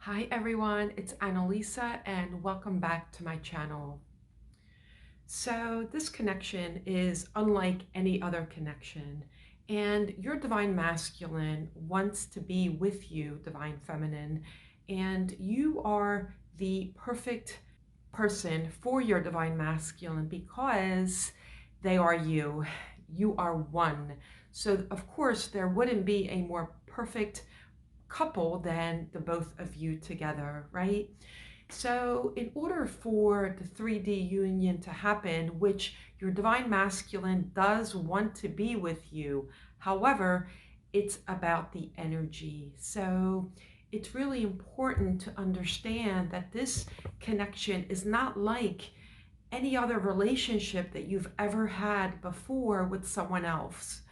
Hi everyone, it's Annalisa and welcome back to my channel. So this connection is unlike any other connection, and your divine masculine wants to be with you, divine feminine, and you are the perfect person for your divine masculine because they are you. You are one. So of course there wouldn't be a more perfect couple than the both of you together, right? So in order for the 3D union to happen, which your divine masculine does want to be with you, however, it's about the energy. So it's really important to understand that this connection is not like any other relationship that you've ever had before with someone else.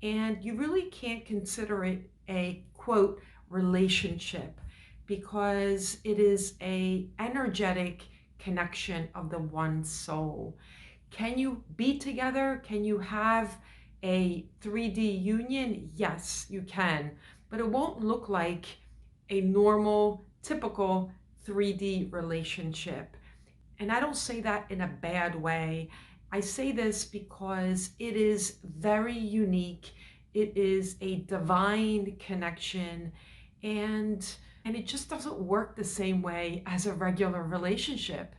And you really can't consider it a quote relationship because it is a energetic connection of the one soul. Can you be together? Can you have a 3D union? Yes, you can, but it won't look like a normal, typical 3D relationship. And I don't say that in a bad way. I say this because it is very unique. It is a divine connection, and it just doesn't work the same way as a regular relationship.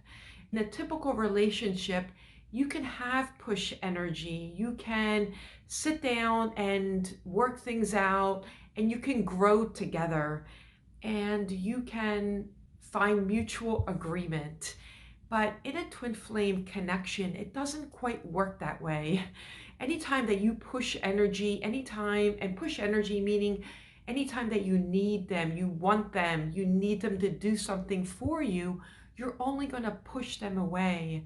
In a typical relationship, you can have push energy. You can sit down and work things out, and you can grow together, and you can find mutual agreement. But in a twin flame connection, it doesn't quite work that way. Anytime that you push energy, anytime, and push energy meaning anytime that you need them, you want them, you need them to do something for you, you're only going to push them away.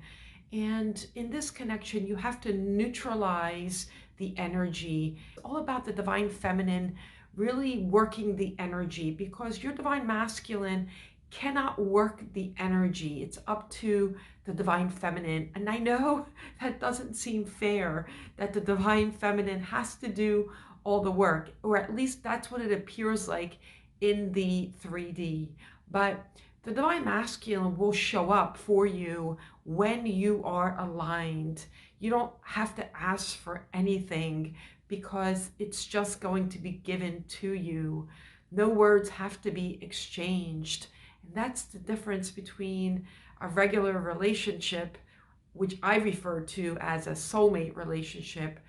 And in this connection, you have to neutralize the energy. It's all about the divine feminine really working the energy because your divine masculine cannot work the energy. It's up to the divine feminine. And I know that doesn't seem fair that the divine feminine has to do all the work, or at least that's what it appears like in the 3D. But the divine masculine will show up for you when you are aligned. You don't have to ask for anything because it's just going to be given to you. No words have to be exchanged. And that's the difference between a regular relationship, which I refer to as a soulmate relationship,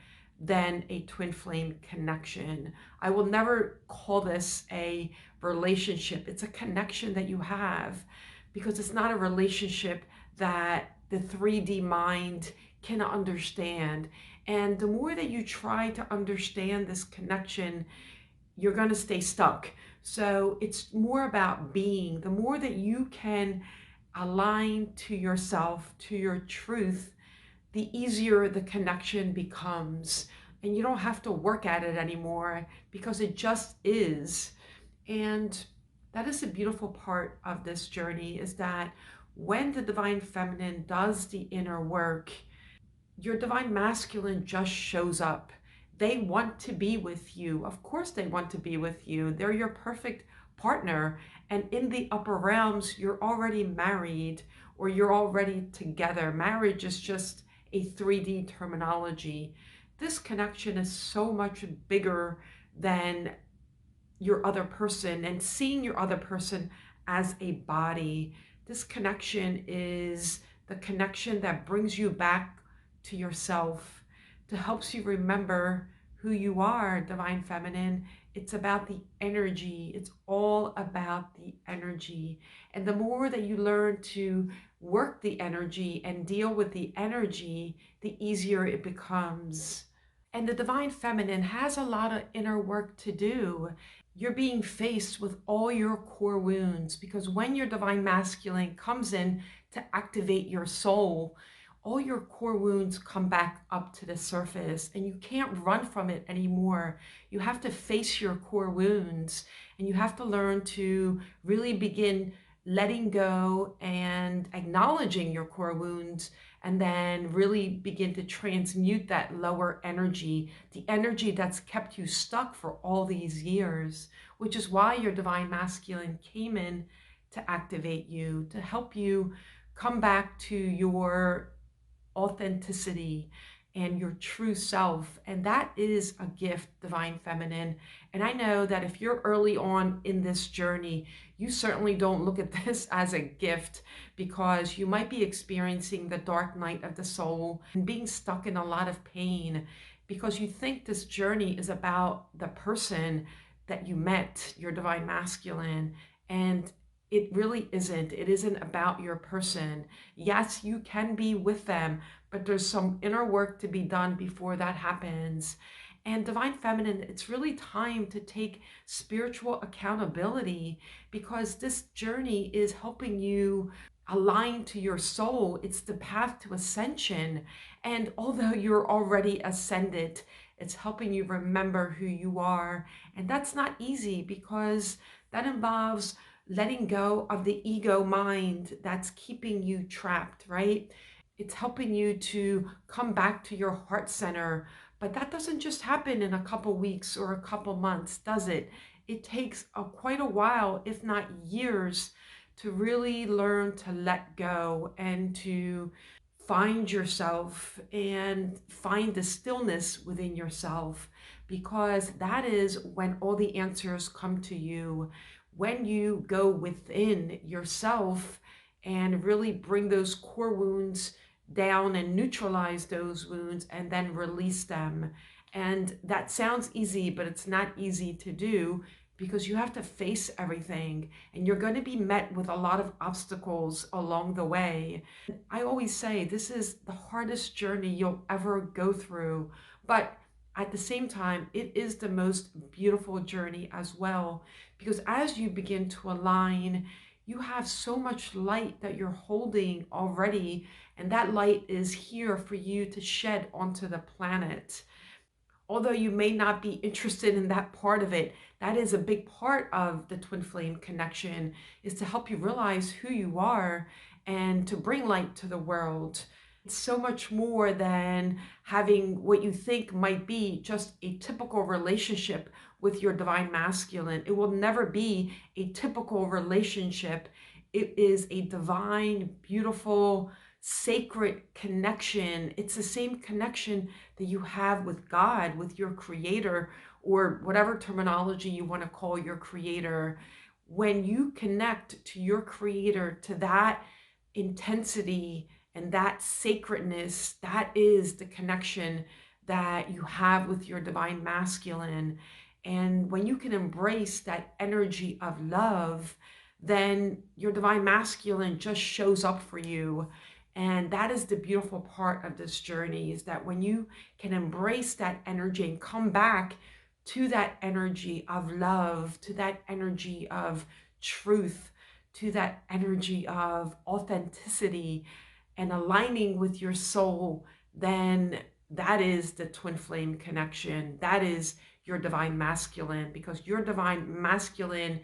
than a twin flame connection. I will never call this a relationship. It's a connection that you have because it's not a relationship that the 3D mind can understand. And the more that you try to understand this connection, you're going to stay stuck. So it's more about being. The more that you can align to yourself, to your truth, the easier the connection becomes. And you don't have to work at it anymore because it just is. And that is the beautiful part of this journey, is that when the divine feminine does the inner work, your divine masculine just shows up. They want to be with you. Of course they want to be with you. They're your perfect partner. And in the upper realms, you're already married or you're already together. Marriage is just a 3D terminology. This connection is so much bigger than your other person and seeing your other person as a body. This connection is the connection that brings you back to yourself, to helps you remember who you are, divine feminine. It's about the energy. It's all about the energy. And the more that you learn to work the energy and deal with the energy, the easier it becomes. And the divine feminine has a lot of inner work to do. You're being faced with all your core wounds because when your divine masculine comes in to activate your soul, all your core wounds come back up to the surface and you can't run from it anymore. You have to face your core wounds and you have to learn to really begin letting go and acknowledging your core wounds, and then really begin to transmute that lower energy, the energy that's kept you stuck for all these years. which is why your divine masculine came in to activate you, to help you come back to your authenticity and your true self. And that is a gift, divine feminine. And I know that if you're early on in this journey, you certainly don't look at this as a gift, because you might be experiencing the dark night of the soul and being stuck in a lot of pain because you think this journey is about the person that you met, your divine masculine. And it really isn't. It isn't about your person. Yes, you can be with them, but there's some inner work to be done before that happens. And divine feminine, it's really time to take spiritual accountability, because this journey is helping you align to your soul. It's the path to ascension. And although you're already ascended, it's helping you remember who you are. And that's not easy, because that involves letting go of the ego mind that's keeping you trapped, right? It's helping you to come back to your heart center. But that doesn't just happen in a couple weeks or a couple months, does it? It takes quite a while, if not years, to really learn to let go and to find yourself and find the stillness within yourself, because that is when all the answers come to you. When you go within yourself and really bring those core wounds down and neutralize those wounds and then release them. And that sounds easy, but it's not easy to do, because you have to face everything and you're going to be met with a lot of obstacles along the way. I always say this is the hardest journey you'll ever go through, but at the same time, it is the most beautiful journey as well, because as you begin to align, you have so much light that you're holding already, and that light is here for you to shed onto the planet. Although you may not be interested in that part of it, that is a big part of the twin flame connection, is to help you realize who you are and to bring light to the world. It's so much more than having what you think might be just a typical relationship with your divine masculine. It will never be a typical relationship. It is a divine, beautiful, sacred connection. It's the same connection that you have with God, with your creator, or whatever terminology you want to call your creator. When you connect to your creator, to that intensity and that sacredness, that is the connection that you have with your divine masculine. And when you can embrace that energy of love, then your divine masculine just shows up for you. And that is the beautiful part of this journey, is that when you can embrace that energy and come back to that energy of love, to that energy of truth, to that energy of authenticity and aligning with your soul, then that is the twin flame connection. That is your divine masculine, because your divine masculine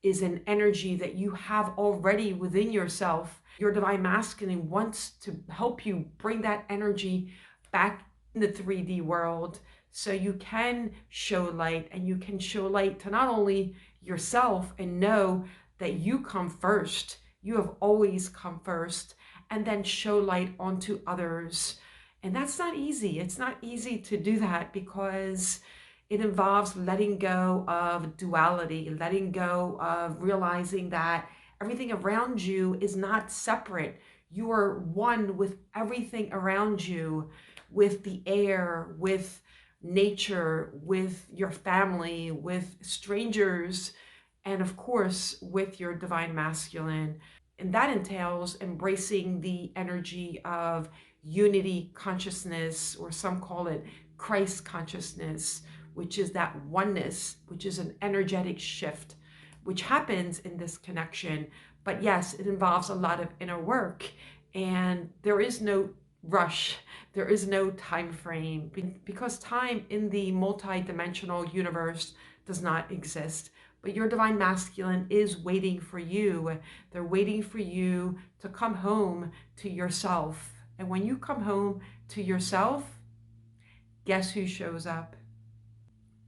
is an energy that you have already within yourself. Your divine masculine wants to help you bring that energy back in the 3D world, so you can show light, and you can show light to not only yourself and know that you come first, you have always come first, and then show light onto others. And that's not easy. It's not easy to do that, because it involves letting go of duality, letting go of realizing that everything around you is not separate. You are one with everything around you, with the air, with nature, with your family, with strangers, and of course, with your divine masculine. And that entails embracing the energy of unity consciousness, or some call it Christ consciousness, which is that oneness, which is an energetic shift, which happens in this connection. But yes, it involves a lot of inner work, and there is no rush. There is no time frame, because time in the multi-dimensional universe does not exist. But your divine masculine is waiting for you. They're waiting for you to come home to yourself. And when you come home to yourself, guess who shows up?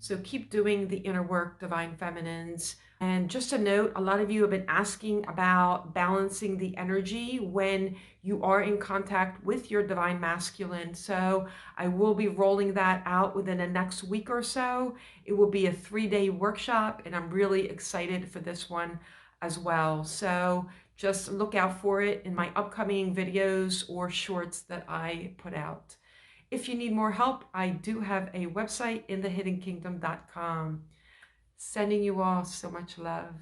So keep doing the inner work, Divine Feminines. And just a note, a lot of you have been asking about balancing the energy when you are in contact with your Divine Masculine. So I will be rolling that out within the next week or so. It will be a 3-day workshop, and I'm really excited for this one as well. So just look out for it in my upcoming videos or shorts that I put out. If you need more help, I do have a website, inthehiddenkingdom.com. Sending you all so much love.